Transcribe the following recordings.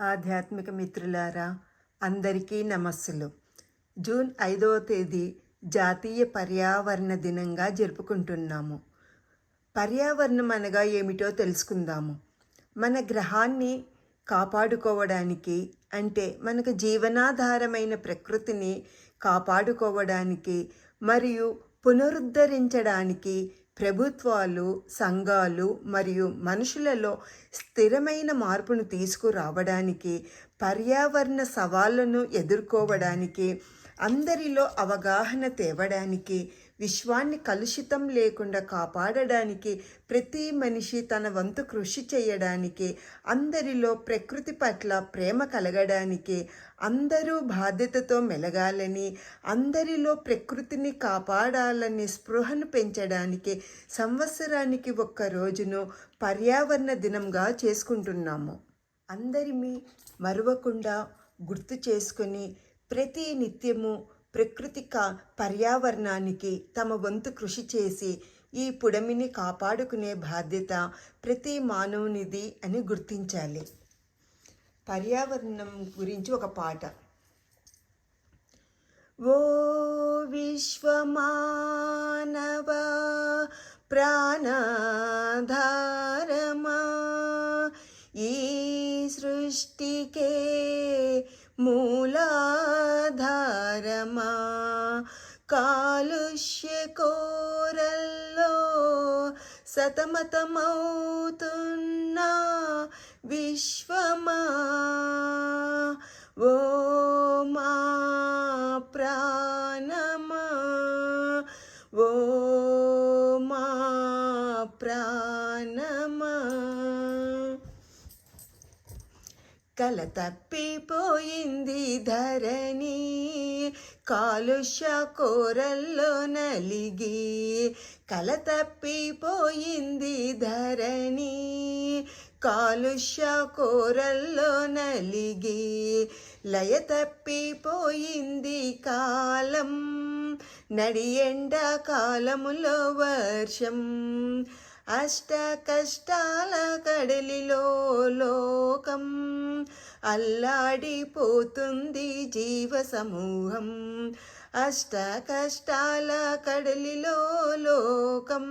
ఆధ్యాత్మిక మిత్రులారా, అందరికీ నమస్సులు. జూన్ 5వ తేదీ జాతీయ పర్యావరణ దినంగా జరుపుకుంటున్నాము. పర్యావరణం అనగా ఏమిటో తెలుసుకుందాము. మన గ్రహాన్ని కాపాడుకోవడానికి, అంటే మనకు జీవనాధారమైన ప్రకృతిని కాపాడుకోవడానికి మరియు పునరుద్ధరించడానికి ప్రభుత్వాలు, సంఘాలు మరియు మనుషులలో స్థిరమైన మార్పును తీసుకురావడానికి, పర్యావరణ సవాళ్లను ఎదుర్కోవడానికి, అందరిలో అవగాహన తేవడానికి, విశ్వాన్ని కలుషితం లేకుండా కాపాడడానికి ప్రతి మనిషి తన వంతు కృషి చేయడానికి, అందరిలో ప్రకృతి పట్ల ప్రేమ కలగడానికి, అందరూ బాధ్యతతో మెలగాలని, అందరిలో ప్రకృతిని కాపాడాలని స్పృహను పెంచడానికి సంవత్సరానికి ఒక్క రోజును పర్యావరణ దినంగా చేసుకుంటున్నాము. అందరినీ మరువకుండా గుర్తు చేసుకొని ప్రతి నిత్యము ప్రకృతి పర్యావరణానికి తమ వంతు కృషి చేసి ఈ పుడమిని కాపాడుకునే బాధ్యత ప్రతి మానవునిది అని గుర్తించాలి. పర్యావరణం గురించి ఒక పాట. ఓ విశ్వమానవ ప్రాణాధారమా, ఈ సృష్టికే మూలాధారమా, కాలుష్య కోరల్లో సతమతమవుతున్న విశ్వమా, ఓ మా ప్రాణమా, ఓ మా ప్రాణమా. కల తప్పిపోయింది ధరణి, కాలుష్య కోరల్లో నలిగి. కల తప్పిపోయింది ధరణి, కాలుష్య కోరల్లో నలిగి. లయ తప్పిపోయింది కాలం, నడి ఎండ కాలములో వర్షం. అష్ట కష్టాల కడలిలో లోకం, అల్లాడిపోతుంది జీవ సమూహం. అష్ట కష్టాల కడలిలో లోకం,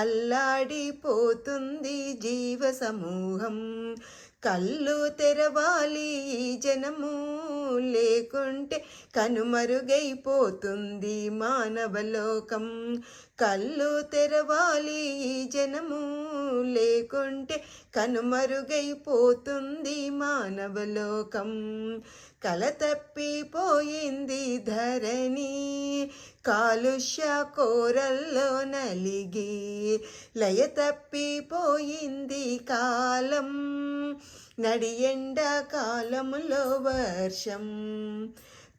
అల్లాడిపోతుంది జీవ సమూహం. కళ్ళు తెరవాలి ఈ జనము, లేకుంటే కనుమరుగైపోతుంది మానవలోకం. కళ్ళు తెరవాలి ఈ జనము, లేకుంటే కనుమరుగైపోతుంది మానవలోకం. కల తప్పిపోయింది ధరణి, కాలుష్య కోరల్లో నలిగి. లయ తప్పిపోయింది కాలం, నడి ఎండ కాలములో వర్షం.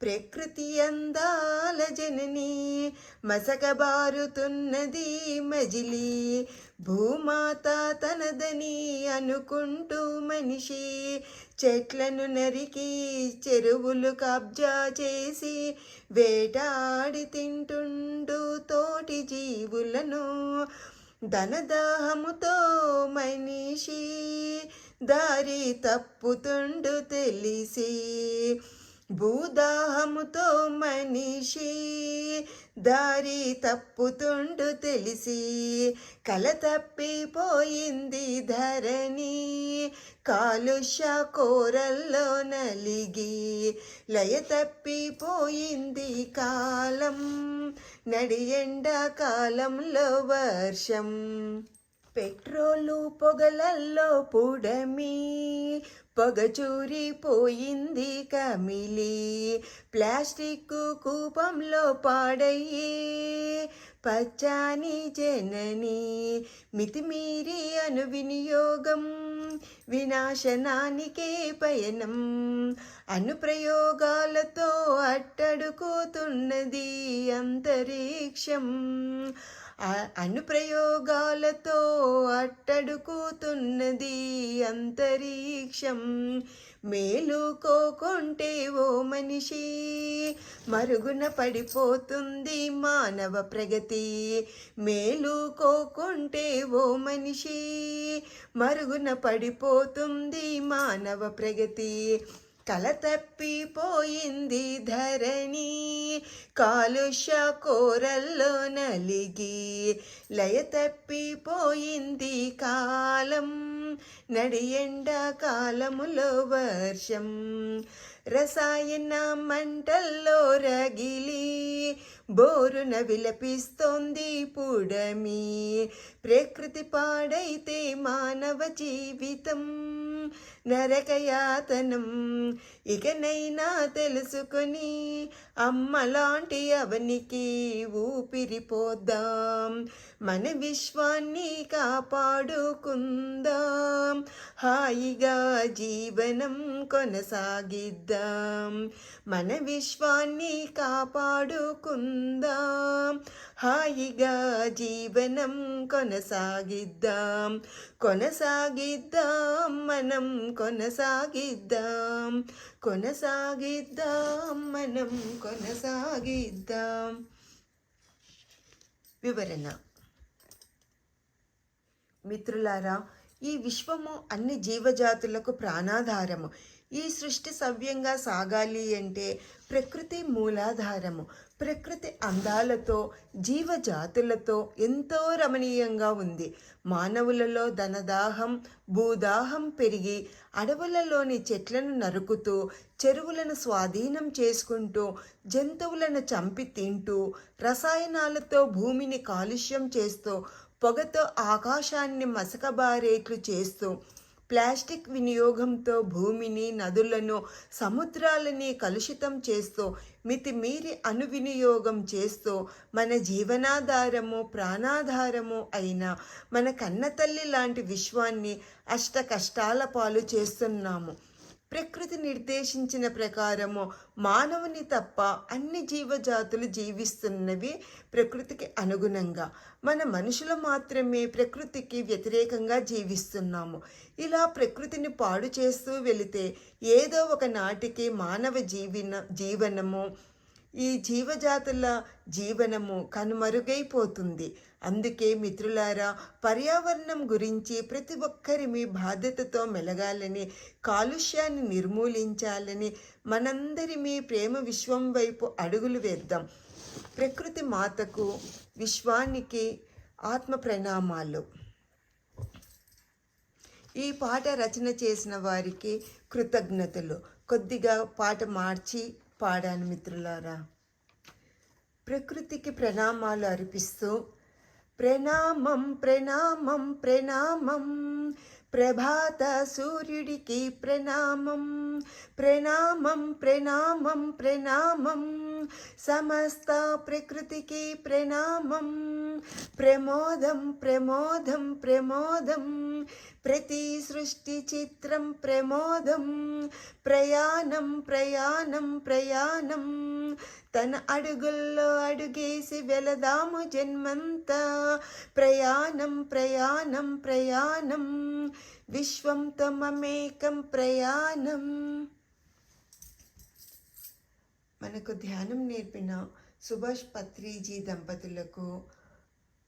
ప్రకృతి అందాల జనని మసకబారుతున్నది మజిలీ. భూమాత తనదని అనుకుంటూ మనిషి చెట్లను నరికి చెరువులు కబ్జా చేసి వేటాడి తింటుండు తోటి జీవులను. ధనదాహముతో మనిషి దారి తప్పుతుండు తెలిసి, భూదాహముతో మనిషి దారి తప్పుతుండు తెలిసి. కల తప్పిపోయింది ధరణి, కాలుష్య కోరల్లో నలిగి. లయ తప్పిపోయింది కాలం, నడి ఎండ కాలంలో వర్షం. పెట్రోలు పొగలల్లో పుడమి, పొగచూరిపోయింది కమిలి. ప్లాస్టిక్ కూపంలో పాడయ్యి పచ్చాని జనని. మితిమీరి అను వినియోగం వినాశనానికే పయనం. అనుప్రయోగాలతో అట్టడుకుతున్నది అంతరిక్షం. అనుప్రయోగాలతో అట్టడుకుతున్నది అంతరిక్షం. మేలుకోకుంటే ఓ మనిషి మరుగున పడిపోతుంది మానవ ప్రగతి. మేలుకోకుంటే ఓ మనిషి మరుగున పడిపోతుంది మానవ ప్రగతి. కల తప్పిపోయింది ధరణి కాలుష్య కోరల్లో నలిగి. లయ తప్పిపోయింది కాలం నడియండ కాలములో వర్షం. రసాయన మంటల్లో రగిలి బోరున విలపిస్తోంది పుడమి. ప్రకృతి పాడైతే మానవ జీవితం నరకయాతనం. ఇకనైనా తెలుసుకొని అమ్మలాంటి అవనికి ఊపిరిపోద్దాం. మన విశ్వాన్ని కాపాడుకుందాం. హాయిగా జీవనం కొనసాగిద్దాం. మన విశ్వాన్ని కాపాడుకుందాం. హాయిగా జీవనం కొనసాగిద్దాం. కొనసాగిద్దాం మనం కొనసాగిద్దాం. కొనసాగిద్దాం మనం కొనసాగిద్దాం. వివరణ. మిత్రులారా, ఈ విశ్వము అన్ని జీవజాతులకు ప్రాణాధారము. ఈ సృష్టి సవ్యంగా సాగాలి అంటే ప్రకృతి మూలాధారము. ప్రకృతి అందాలతో జీవజాతులతో ఎంతో రమణీయంగా ఉంది. మానవులలో ధనదాహం భూదాహం పెరిగి అడవులలోని చెట్లను నరుకుతూ చెరువులను స్వాధీనం చేసుకుంటూ జంతువులను చంపి తింటూ రసాయనాలతో భూమిని కాలుష్యం చేస్తూ పొగతో ఆకాశాన్ని మసకబారేట్లు చేస్తూ ప్లాస్టిక్ వినియోగంతో భూమిని నదులను సముద్రాలని కలుషితం చేస్తూ మితిమీరి అణువినియోగం చేస్తూ మన జీవనాధారము ప్రాణాధారము అయిన మన కన్నతల్లి లాంటి విశ్వాన్ని అష్ట కష్టాల పాలు చేస్తున్నాము. ప్రకృతి నిర్దేశించిన ప్రకారము మానవుని తప్ప అన్ని జీవజాతులు జీవిస్తున్నవి ప్రకృతికి అనుగుణంగా. మన మనుషులు మాత్రమే ప్రకృతికి వ్యతిరేకంగా జీవిస్తున్నాము. ఇలా ప్రకృతిని పాడు చేస్తూ వెళితే ఏదో ఒక నాటికి మానవ జీవనము ఈ జీవజాతుల జీవనము కనుమరుగైపోతుంది. అందుకే మిత్రులారా, పర్యావరణం గురించి ప్రతి ఒక్కరి మీ బాధ్యతతో మెలగాలని, కాలుష్యాన్ని నిర్మూలించాలని మనందరి మీ ప్రేమ విశ్వం వైపు అడుగులు వేద్దాం. ప్రకృతి మాతకు విశ్వానికి ఆత్మ ప్రణామాలు. ఈ పాట రచన చేసిన వారికి కృతజ్ఞతలు. కొద్దిగా పాట మార్చి పాడాను మిత్రులారా. ప్రకృతికి ప్రణామాలు అర్పిస్తూ ప్రణామం ప్రణామం ప్రణామం, ప్రభాత సూర్యుడికి ప్రణామం, ప్రణామం ప్రణామం ప్రణామం, సమస్త ప్రకృతికి ప్రణామం, ప్రమోదం ప్రమోదం ప్రమోదం, ప్రతి సృష్టి చిత్రం ప్రమోదం, ప్రయాణం ప్రయాణం ప్రయాణం, తన అడుగుల్లో అడుగేసి వెళదాము జన్మంతా, ప్రయాణం ప్రయాణం ప్రయాణం, విశ్వంతో మమేకం ప్రయాణం. మనకు ధ్యానం నేర్పిన సుభాష్ పత్రిజీ దంపతులకు,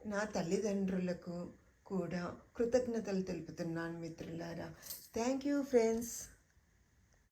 నా తల్లిదండ్రులకు కూడా కృతజ్ఞతలు తెలుపుతున్నాను మిత్రులారా. Thank you friends.